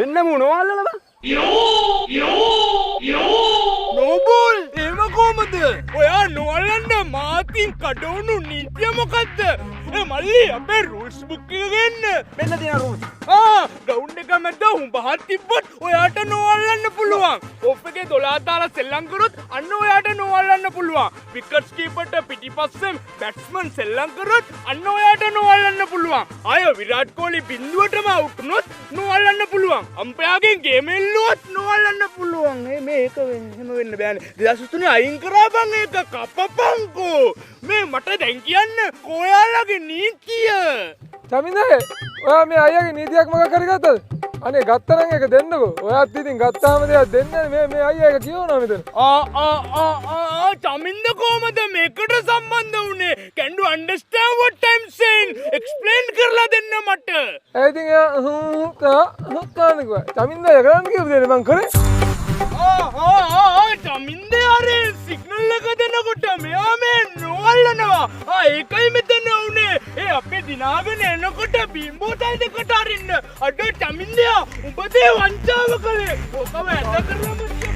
වෙන්න මොනවල්ලනවා නෝබල් එහෙම කොහමද? ඔයා නොවලන්න මාතින් කඩවුණු නීතිය මොකද්ද? මල්ලි අපේ රූල්ස් බුක් එක ගන්න. මෙන්න තියෙන රූල්ස්. ග්‍රවුන්ඩ් එක මැද උඹහත් තිබ්බොත් ඔයාට නොවලන්න පුළුවන්. ඔෆ් එකේ 12 තාල සෙල්ලම් කරොත් අන්න ඔයාට නොවලන්න පුළුවන්. විකට්ස් කීපර්ට පිටිපස්සෙන් බැට්ස්මන් සෙල්ලම් කරොත් අන්න ඔයාට නොවලන්න පුළුවන්. අය විරාට් කෝලි බින්දුවටම අවුට් වුණොත් නොවලන්න පුළුවන්. අම්පයාගෙන් ගේම් එල්ලුවොත් නොවලන්න පුළුවන්. මේක එහෙම වෙන්න බෑනේ. 2003 අයින් කරා බං ඒක කපපංකෝ. මේ මට දැන් කියන්න කොයාලගේ නීතිය. චමින්දේ ඔයා මේ අයියාගේ නීතියක් මොකක් හරි ගත්තද? අනේ ගත්තනම් ඒක දෙන්නකෝ. ඔයාත් ඉතින් ගත්තාම දෙයක් දෙන්නේ මේ අයියා එක කියවනවා මෙතන. චමින්ද කොහමද මේකට සම්බන්ධ වුනේ? Can you understand what I'm saying? Explain කරලා දෙන්න මට. ඒ ඉතින් එයා කානිකෝ. චමින්දේ කරන්න කියපු දෙන්නේ මං කරේ. චමින්දේ අර සිග්නල් එක දෙනකොට මෙයා මේ නොවල්ලනවා. ඒකයි මෙතන උනේ. ඒ අපේ දිනාගෙන එනකොට බිම්බෝතයි දෙකට අරින්න. අඩෝ චමින්දයා උඹ දේ වංචාව කළේ. ඔකම ඇද කරලා